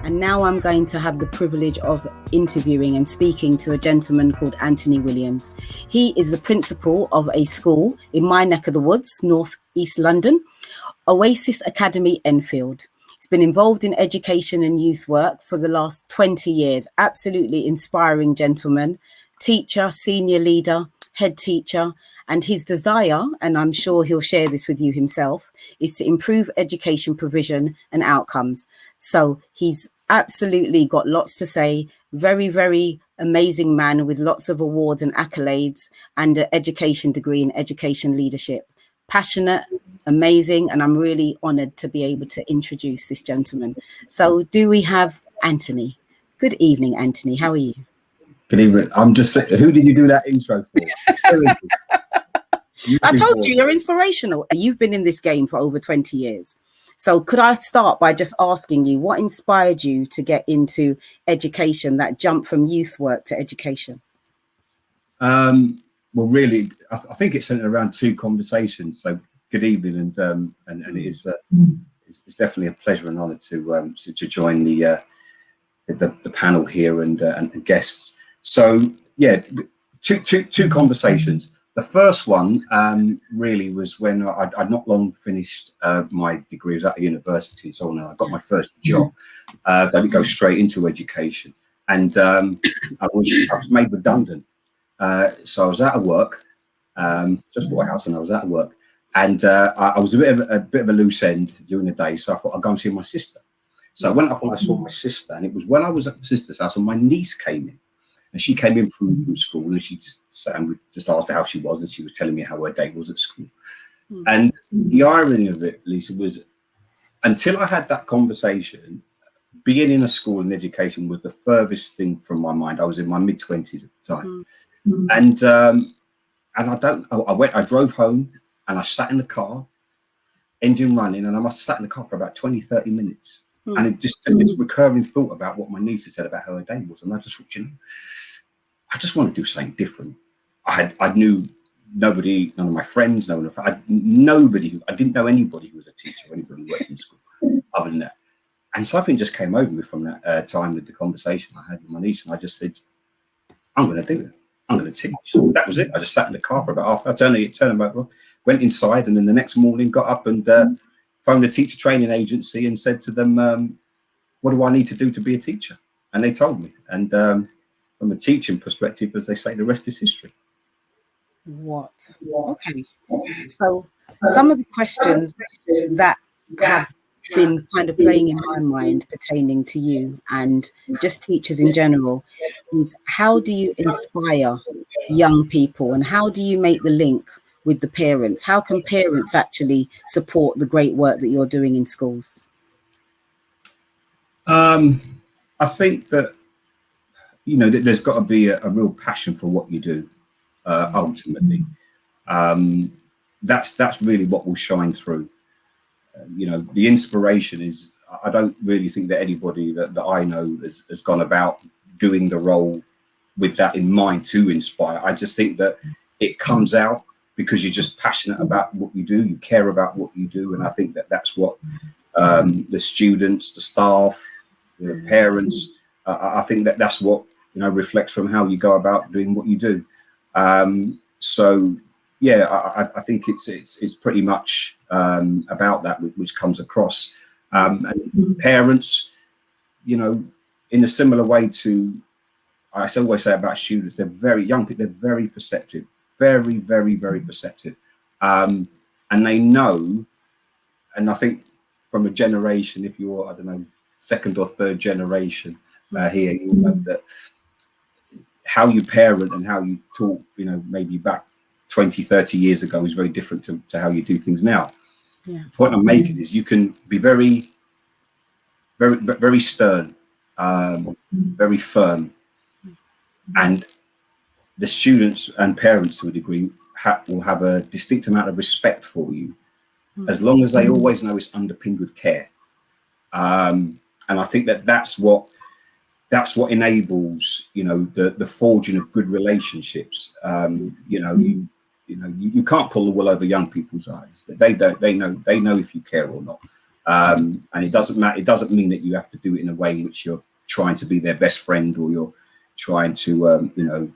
And now I'm going to have the privilege of interviewing and speaking to a gentleman called Anthony Williams. He is the principal of a school in my neck of the woods, North East London, Oasis Academy, Enfield. He's been involved in education and youth work for the last 20 years. Absolutely inspiring gentleman, teacher, senior leader, head teacher. And his desire, and I'm sure he'll share this with you himself, is to improve education provision and outcomes. So he's absolutely got lots to say. Very, very amazing man with lots of awards and accolades and an education degree in education leadership. Passionate, amazing, and I'm really honoured to be able to introduce this gentleman. So do we have Anthony? Good evening, Anthony. How are you? Good evening. I'm just saying, who did you do that intro for? I told you, you're inspirational. You've been in this game for over 20 years. So could I start by just asking you, what inspired you to get into education, that jump from youth work to education? Well, really, I think it's centered around two conversations. So good evening, and it is it's definitely a pleasure and honor to join the panel here and guests. So yeah, two conversations. The first one really was when I'd not long finished my degree. I was at the university and so on, and I got my first job. I didn't go straight into education, and I was made redundant. So I was out of work, just bought a house, and I was out of work, and I was a bit of a loose end during the day. So I thought I'd go and see my sister. So I went up and I saw my sister, and it was when I was at my sister's house, and my niece came in. And she came in from school, and she just asked how she was, and she was telling me how her day was at school. And the irony of it, Lisa, was until I had that conversation, being in a school and education was the furthest thing from my mind. I was in my mid-20s at the time, and I drove home, and I sat in the car, engine running, and I must have sat in the car for about 20, 30 minutes. And it just this recurring thought about what my niece had said about how her day was, and I just thought, I just want to do something different. I knew nobody, none of my friends, nobody. I didn't know anybody who was a teacher or anybody who worked in school other than that. And something just came over me from that time with the conversation I had with my niece, and I just said, I'm going to do it. I'm going to teach. So that was it. I just sat in the car for about half an hour, turned back, went inside, and then the next morning got up and phoned a teacher training agency and said to them, what do I need to do to be a teacher? And they told me. And from a teaching perspective, as they say, the rest is history. What? Okay. So some of the questions that have been kind of playing in my mind pertaining to you and just teachers in general is, how do you inspire young people, and how do you make the link with the parents? How can parents actually support the great work that you're doing in schools? I think that, there's got to be a real passion for what you do, ultimately. That's really what will shine through. The inspiration is, I don't really think that anybody that I know has gone about doing the role with that in mind to inspire. I just think that it comes out because you're just passionate about what you do, you care about what you do. And I think that that's what the students, the staff, the parents, I think that that's what, reflects from how you go about doing what you do. So yeah, I think it's pretty much about that which comes across. And parents, in a similar way to, I always say about students, they're very young people, they're very perceptive, very, very, very perceptive. And they know, and I think from a generation, if you're, I don't know, second or third generation here, you know that how you parent and how you talk, maybe back 20, 30 years ago is very different to how you do things now. Yeah. The point I'm making is you can be very, very, very stern, very firm, and the students and parents to a degree will have a distinct amount of respect for you, as long as they always know it's underpinned with care. And I think that's what enables, the forging of good relationships. You can't pull the wool over young people's eyes. They know if you care or not. And it doesn't matter. It doesn't mean that you have to do it in a way in which you're trying to be their best friend, or you're trying to, you know,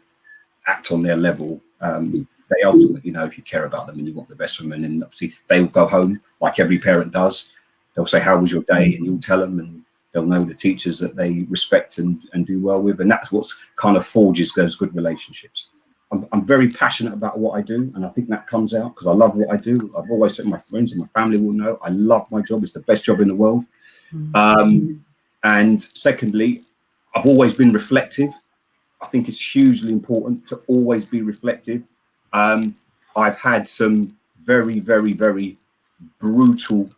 act on their level. They ultimately know if you care about them and you want the best for them. And then obviously they will go home like every parent does. They'll say, "How was your day?" And you'll tell them, and they'll know the teachers that they respect and do well with. And that's what's kind of forges those good relationships. I'm very passionate about what I do, and I think that comes out because I love what I do. I've always said, my friends and my family will know, I love my job. It's the best job in the world. And secondly, I've always been reflective. I think it's hugely important to always be reflective. I've had some very, very, very brutal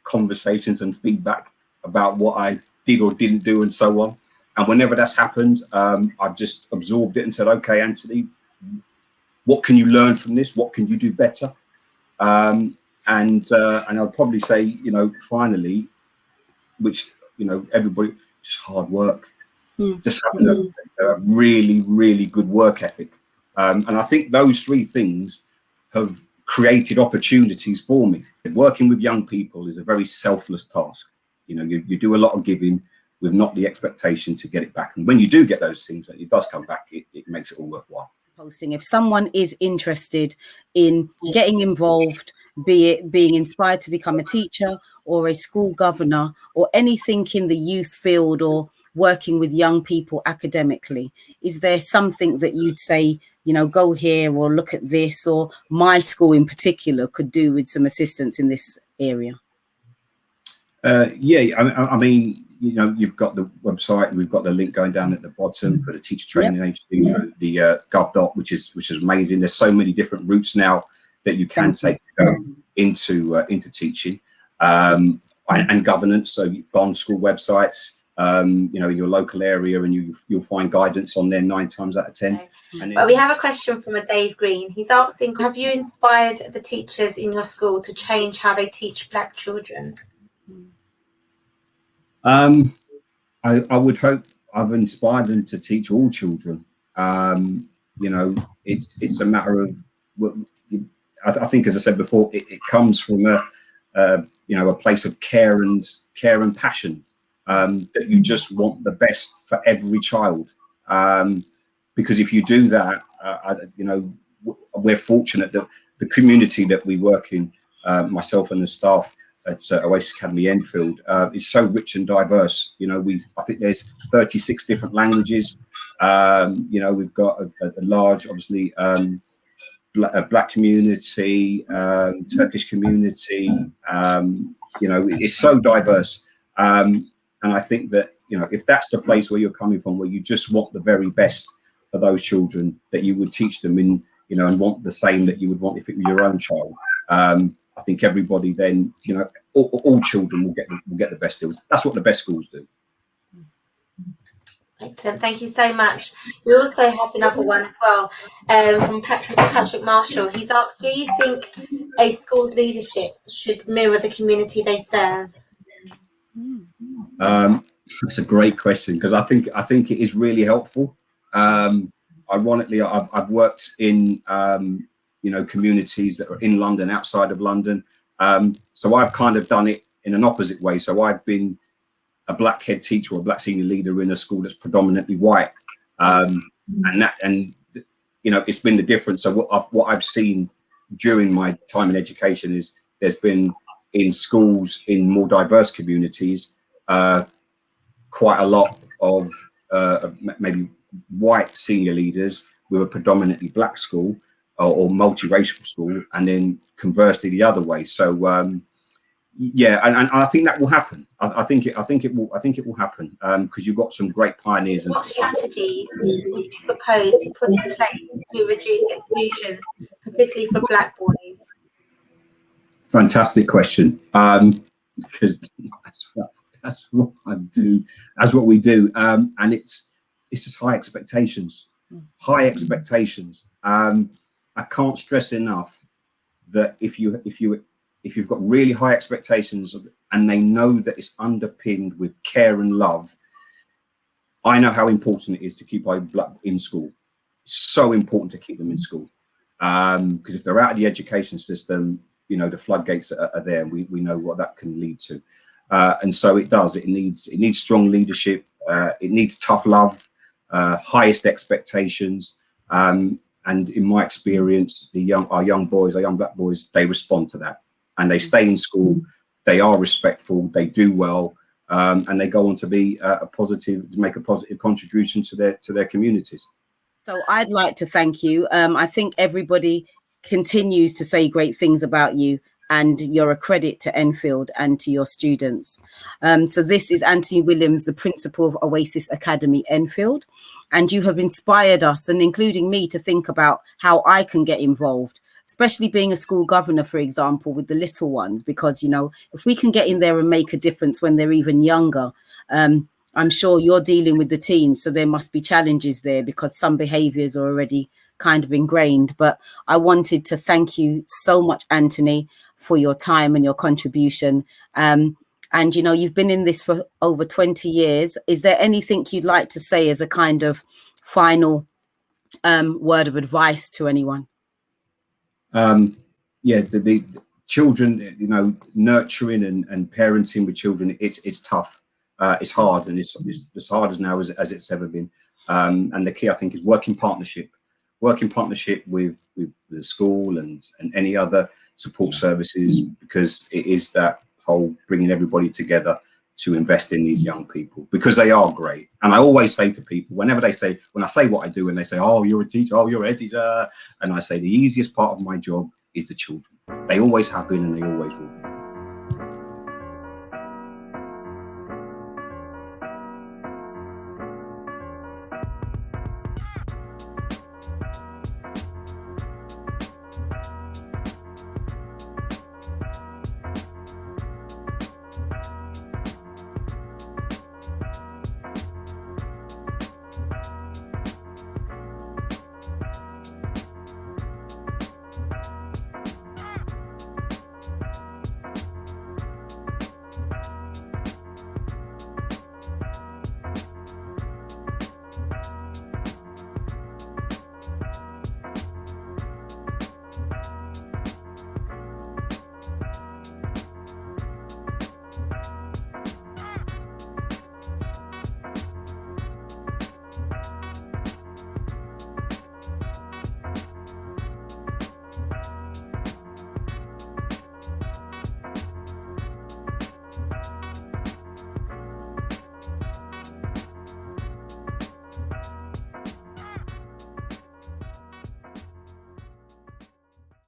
conversations and feedback about what I did or didn't do and so on. And whenever that's happened, I've just absorbed it and said, "Okay, Anthony, what can you learn from this? What can you do better?" And I'll probably say, you know, finally, which, you know, everybody, just hard work, just having a really, really good work ethic. And I think those three things have created opportunities for me. Working with young people is a very selfless task. You know, you do a lot of giving with not the expectation to get it back. And when you do get those things, that it does come back, it makes it all worthwhile. Posting, if someone is interested in getting involved, be it being inspired to become a teacher or a school governor or anything in the youth field or working with young people academically, is there something that you'd say, you know, go here or look at this, or my school in particular could do with some assistance in this area? Yeah, I mean, you know, you've got the website, we've got the link going down at the bottom for the teacher training agency, for the gov., which is amazing. There's so many different routes now that you can take into teaching and governance. So you've gone school websites, you know, in your local area, and you'll find guidance on there 9 times out of 10. And well, we have a question from a Dave Green. He's asking, have you inspired the teachers in your school to change how they teach Black children? I would hope I've inspired them to teach all children. You know, it's a matter of, I think, as I said before, it comes from you know, a place of care and passion, that you just want the best for every child. Because if you do that, you know, we're fortunate that the community that we work in, myself and the staff at Oasis Academy Enfield, is so rich and diverse. You know, I think there's 36 different languages. You know, we've got a large, obviously, Black community, Turkish community. You know, it's so diverse. And I think that, you know, if that's the place where you're coming from, where you just want the very best for those children, that you would teach them in, you know, and want the same that you would want if it were your own child. I think everybody then, you know, all children will get the best deals. That's what the best schools do. Excellent, thank you so much. We also had another one as well, from Patrick Marshall. He's asked, do you think a school's leadership should mirror the community they serve? That's a great question, because I think it is really helpful. Ironically, I've worked in you know, communities that are in London, outside of London. So I've kind of done it in an opposite way. So I've been a Black head teacher or a Black senior leader in a school that's predominantly white, and you know, it's been the difference. So what I've seen during my time in education is there's been, in schools in more diverse communities, quite a lot of maybe white senior leaders with a predominantly Black school or multiracial school, and then conversely the other way. So yeah, and I think that will happen. I think it will happen, because you've got some great pioneers. What strategies would you propose to put in place to reduce exclusions, particularly for Black boys? Fantastic question, because that's what I do. That's what we do, and it's just high expectations. High expectations. I can't stress enough that if you've got really high expectations and they know that it's underpinned with care and love, I know how important it is to keep our Black in school. It's so important to keep them in school, because if they're out of the education system, you know, the floodgates are there. We know what that can lead to. And so it does. It needs strong leadership. It needs tough love, highest expectations. And in my experience, our young black boys, they respond to that, and they stay in school. They are respectful. They do well, and they go on to be make a positive contribution to their communities. So I'd like to thank you. I think everybody continues to say great things about you, and you're a credit to Enfield and to your students. So this is Anthony Williams, the principal of Oasis Academy, Enfield, and you have inspired us, and including me, to think about how I can get involved, especially being a school governor, for example, with the little ones, because, you know, if we can get in there and make a difference when they're even younger, I'm sure you're dealing with the teens, so there must be challenges there because some behaviours are already kind of ingrained. But I wanted to thank you so much, Anthony, for your time and your contribution. And, you know, you've been in this for over 20 years. Is there anything you'd like to say as a kind of final word of advice to anyone? Yeah, the children, you know, nurturing and parenting with children, it's tough. It's hard, and it's as hard as now as it's ever been. And the key, I think, is working partnership with the school and any other support services, because it is that whole bringing everybody together to invest in these young people, because they are great. And I always say to people, when I say what I do, and they say, oh, you're a teacher, oh, you're a teacher, and I say the easiest part of my job is the children. They always have been, and they always will be.